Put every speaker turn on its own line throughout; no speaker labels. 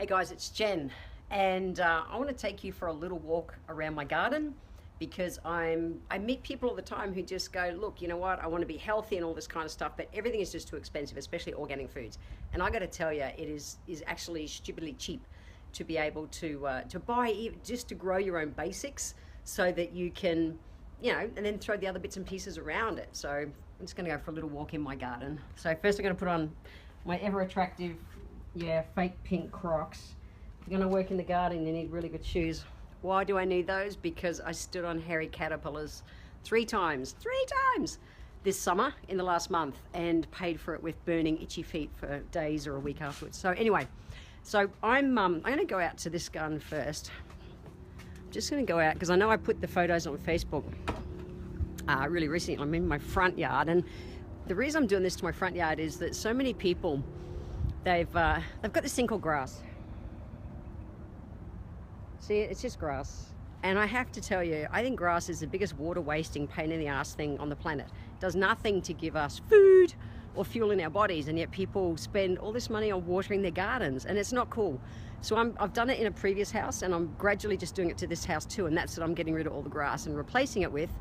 Hey guys, it's Jen, and I want to take you for a little walk around my garden because I meet people all the time who just go, look, you know what, I want to be healthy and all this kind of stuff, but everything is just too expensive, especially organic foods. And I got to tell you, it is actually stupidly cheap to be able to buy, just to grow your own basics, so that you can, and then throw the other bits and pieces around it. So I'm just going to go for a little walk in my garden. So first I'm going to put on my ever attractive, fake pink Crocs. If you're going to work in the garden, you need really good shoes. Why do I need those? Because I stood on hairy caterpillars three times this summer in the last month, and paid for it with burning itchy feet for days or a week afterwards. So anyway, I'm going to go out to this garden first. I'm just going to go out because I know I put the photos on Facebook really recently. I'm in my front yard, and the reason I'm doing this to my front yard is that so many people, they've got this thing called grass. See, it's just grass. And I have to tell you, I think grass is the biggest water wasting, pain in the ass thing on the planet. It does nothing to give us food or fuel in our bodies, and yet people spend all this money on watering their gardens, and it's not cool. So I've done it in a previous house, and I'm gradually just doing it to this house too, and that's that I'm getting rid of all the grass and replacing it with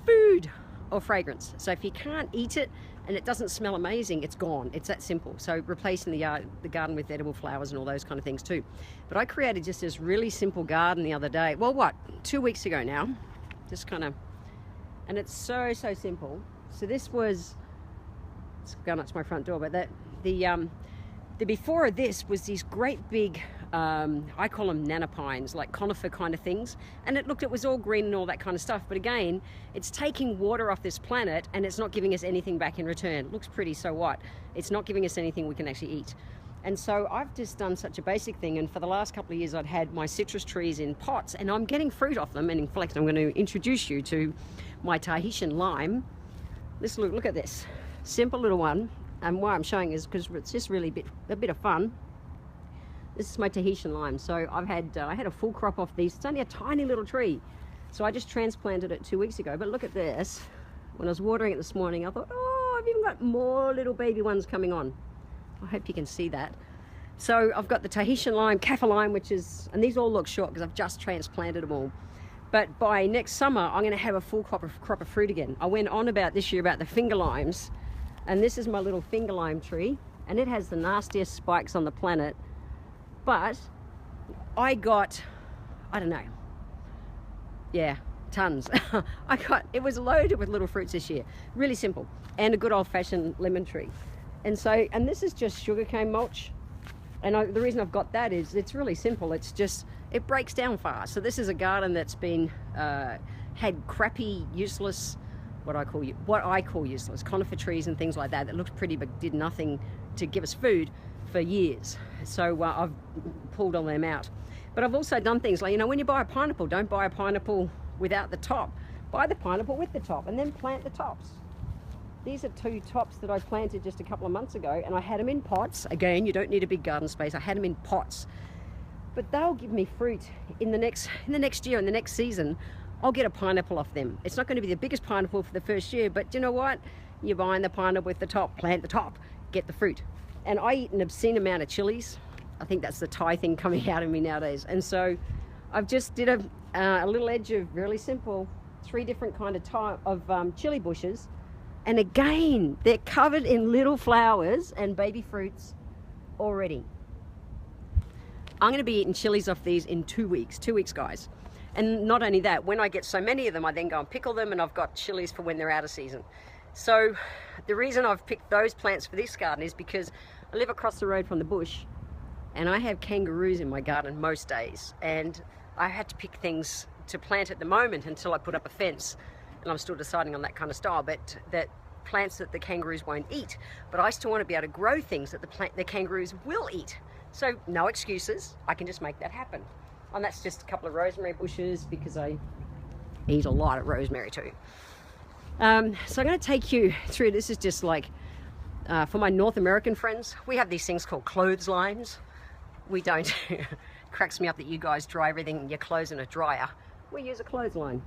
food or fragrance. So if you can't eat it and it doesn't smell amazing, it's gone. It's that simple. So replacing the garden with edible flowers and all those kind of things too. But I created just this really simple garden the other day. Well, 2 weeks ago now. Just kind of, and it's so simple. So this was, it's going up to my front door, but the before of this was these great big, I call them nanopines, like conifer kind of things. And it was all green and all that kind of stuff. But again, it's taking water off this planet and it's not giving us anything back in return. It looks pretty, so what? It's not giving us anything we can actually eat. And so I've just done such a basic thing. And for the last couple of years, I'd had my citrus trees in pots, and I'm getting fruit off them. And in fact, I'm going to introduce you to my Tahitian lime. Look at this simple little one. And why I'm showing is because it's just really a bit of fun. This is my Tahitian lime. So I had a full crop off these. It's only a tiny little tree. So I just transplanted it 2 weeks ago. But look at this. When I was watering it this morning, I thought, oh, I've even got more little baby ones coming on. I hope you can see that. So I've got the Tahitian lime, kaffir lime, and these all look short because I've just transplanted them all. But by next summer, I'm going to have a full crop of fruit again. I went on this year about the finger limes. And this is my little finger lime tree, and it has the nastiest spikes on the planet. But I got, I don't know, tons. It was loaded with little fruits this year. Really simple. And a good old-fashioned lemon tree. And this is just sugarcane mulch. And the reason I've got that is it's really simple. It's just, it breaks down fast. So this is a garden that's been, had crappy, useless, what I call useless conifer trees and things like that looked pretty but did nothing to give us food for years. So I've pulled all them out. But I've also done things like, when you buy a pineapple, don't buy a pineapple without the top. Buy the pineapple with the top and then plant the tops. These are 2 tops that I planted just a couple of months ago, and I had them in pots. Again, you don't need a big garden space. I had them in pots. But they'll give me fruit in the next year, in the next season. I'll get a pineapple off them. It's not going to be the biggest pineapple for the first year, but you know what? You're buying the pineapple with the top, plant the top, get the fruit. And I eat an obscene amount of chilies. I think that's the Thai thing coming out of me nowadays. And so I've just did a little edge of really simple 3 different kind of chili bushes. And again, they're covered in little flowers and baby fruits already. I'm going to be eating chilies off these in 2 weeks. 2 weeks, guys. And not only that, when I get so many of them, I then go and pickle them, and I've got chilies for when they're out of season. So the reason I've picked those plants for this garden is because I live across the road from the bush, and I have kangaroos in my garden most days. And I had to pick things to plant at the moment until I put up a fence. And I'm still deciding on that kind of style, but that plants that the kangaroos won't eat. But I still want to be able to grow things that the kangaroos will eat. So no excuses, I can just make that happen. And that's just a couple of rosemary bushes because I eat a lot of rosemary too. So I'm going to take you through, this is just like, for my North American friends, we have these things called clotheslines. We don't, cracks me up that you guys dry everything in your clothes in a dryer. We use a clothesline.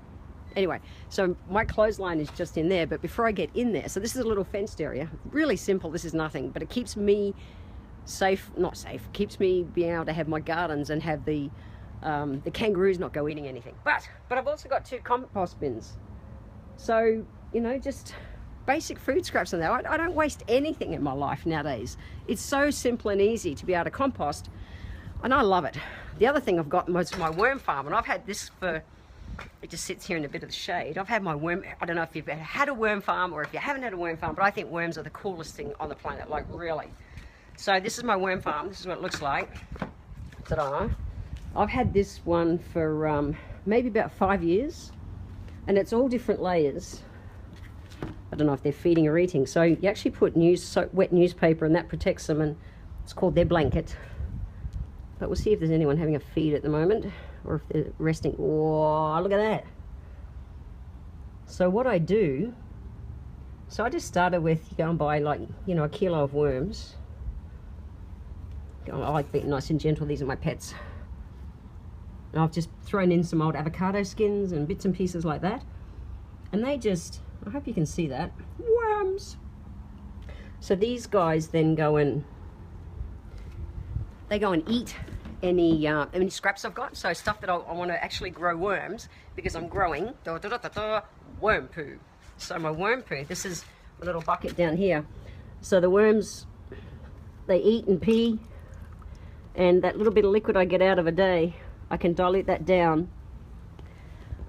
Anyway, so my clothesline is just in there, but before I get in there, so this is a little fenced area, really simple, this is nothing, but it keeps me safe, not safe, keeps me being able to have my gardens and have the kangaroos not go eating anything. But I've also got 2 compost bins. So, you know, just basic food scraps and that. I don't waste anything in my life nowadays. It's so simple and easy to be able to compost, and I love it. The other thing I've got is my worm farm, and I've had this for, it just sits here in a bit of the shade. I've had my worm, I don't know if you've had a worm farm or if you haven't had a worm farm, but I think worms are the coolest thing on the planet, like really. So this is my worm farm. This is what it looks like. Ta-da. I've had this one for maybe about 5 years, and it's all different layers. I don't know if they're feeding or eating. So you actually put wet newspaper, and that protects them, and it's called their blanket. But we'll see if there's anyone having a feed at the moment, or if they're resting. Whoa, look at that. So what I do, so I just started with, you go and buy, like, you know, a kilo of worms. I like being nice and gentle. These are my pets. And I've just thrown in some old avocado skins and bits and pieces like that. And they just, I hope you can see that, worms. So these guys then go and, they go and eat any scraps I've got. So stuff that I want to actually grow worms, because I'm growing worm poo. So my worm poo, this is a little bucket down here. So the worms, they eat and pee, and that little bit of liquid I get out of a day, I can dilute that down,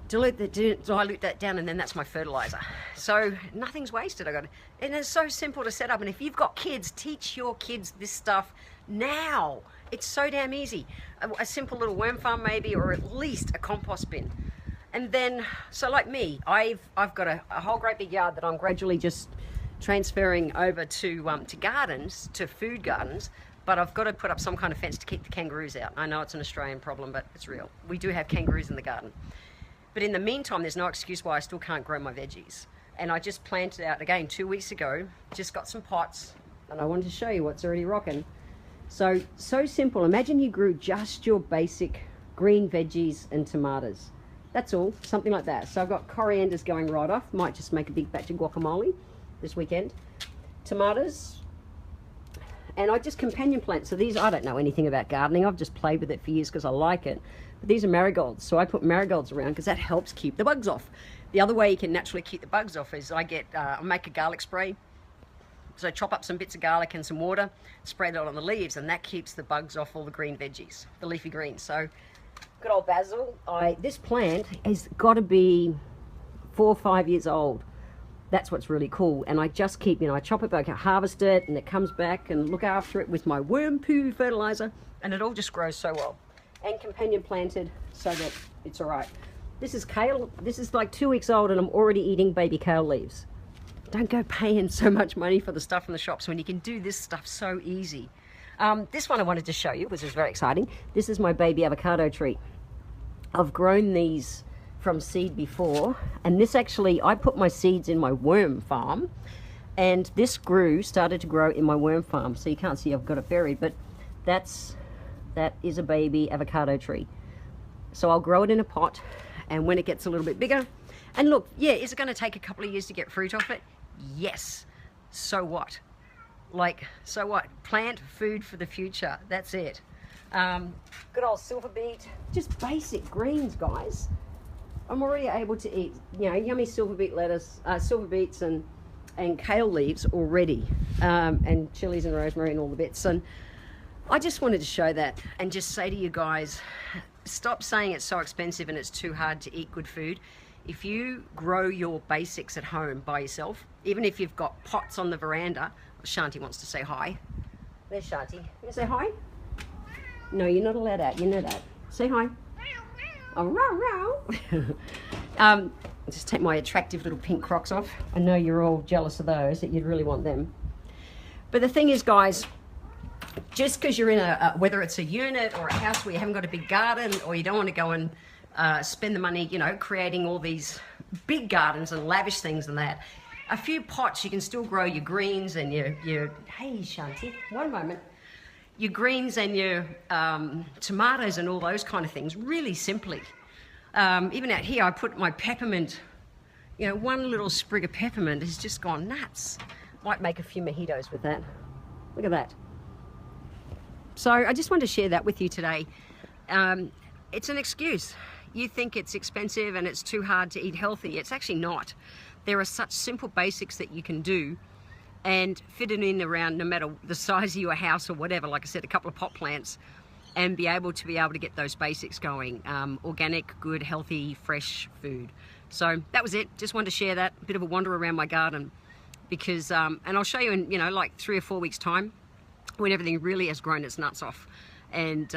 dilute that down, and then that's my fertilizer. So nothing's wasted. And it's so simple to set up. And if you've got kids, teach your kids this stuff now. It's so damn easy. A simple little worm farm maybe, or at least a compost bin. And then, so like me, I've got a whole great big yard that I'm gradually just transferring over to gardens, to food gardens. But I've got to put up some kind of fence to keep the kangaroos out. I know it's an Australian problem, but it's real. We do have kangaroos in the garden. But in the meantime, there's no excuse why I still can't grow my veggies. And I just planted out again 2 weeks ago, just got some pots, and I wanted to show you what's already rocking. So simple. Imagine you grew just your basic green veggies and tomatoes. That's all, something like that. So I've got corianders going right off. Might just make a big batch of guacamole this weekend. Tomatoes. And I just companion plant. So these, I don't know anything about gardening. I've just played with it for years because I like it. But these are marigolds. So I put marigolds around because that helps keep the bugs off. The other way you can naturally keep the bugs off is I make a garlic spray. So I chop up some bits of garlic and some water, spray that on the leaves, and that keeps the bugs off all the green veggies, the leafy greens. So good old basil. This plant has got to be 4 or 5 years old. That's what's really cool. And I just keep, you know, I chop it back, I harvest it, and it comes back, and look after it with my worm poo fertilizer, and it all just grows so well. And companion planted so that it's all right. This is kale. This is like 2 weeks old, and I'm already eating baby kale leaves. Don't go paying so much money for the stuff in the shops when you can do this stuff so easy. This one I wanted to show you, which is very exciting. This is my baby avocado tree. I've grown these from seed before, and this actually, I put my seeds in my worm farm, and this started to grow in my worm farm. So you can't see I've got it buried, but that is a baby avocado tree. So I'll grow it in a pot, and when it gets a little bit bigger, and look, yeah, is it going to take a couple of years to get fruit off it? Yes. So what? Like, so what? Plant food for the future. That's it. Good old silver beet. Just basic greens, guys. I'm already able to eat, you know, yummy silver beet lettuce, silver beets and kale leaves already, and chilies and rosemary and all the bits. And I just wanted to show that and just say to you guys, stop saying it's so expensive and it's too hard to eat good food. If you grow your basics at home by yourself, even if you've got pots on the veranda. Shanti wants to say hi. There's Shanti. You say hi? No, you're not allowed out. You know that. Say hi. Oh, row, row. Just take my attractive little pink Crocs off. I know you're all jealous of those, that you'd really want them. But the thing is, guys, just because you're in whether it's a unit or a house where you haven't got a big garden, or you don't want to go and spend the money, you know, creating all these big gardens and lavish things and that, a few pots, you can still grow your greens and your hey, Shanti, one moment. Your greens and your tomatoes and all those kind of things, really simply. Even out here, I put my peppermint, you know, one little sprig of peppermint has just gone nuts. Might make a few mojitos with that. Look at that. So I just wanted to share that with you today. It's an excuse. You think it's expensive and it's too hard to eat healthy. It's actually not. There are such simple basics that you can do and fit it in around, no matter the size of your house or whatever, like I said, a couple of pot plants, and be able to get those basics going. Organic, good, healthy, fresh food. So that was it. Just wanted to share that, a bit of a wander around my garden, because, and I'll show you in, like 3 or 4 weeks time, when everything really has grown its nuts off. And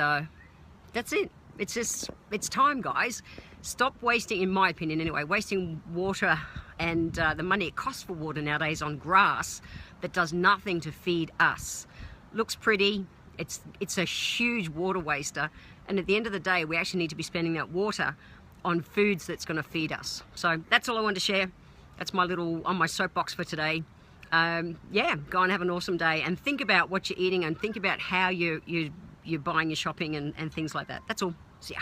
that's it. It's time, guys. Stop wasting, in my opinion anyway, wasting water and the money it costs for water nowadays on grass that does nothing to feed us. Looks pretty, it's a huge water waster, and at the end of the day we actually need to be spending that water on foods that's going to feed us. So that's all I wanted to share. That's my little on my soapbox for today. Yeah, go and have an awesome day, and think about what you're eating, and think about how you're buying your shopping and things like that. That's all. See ya.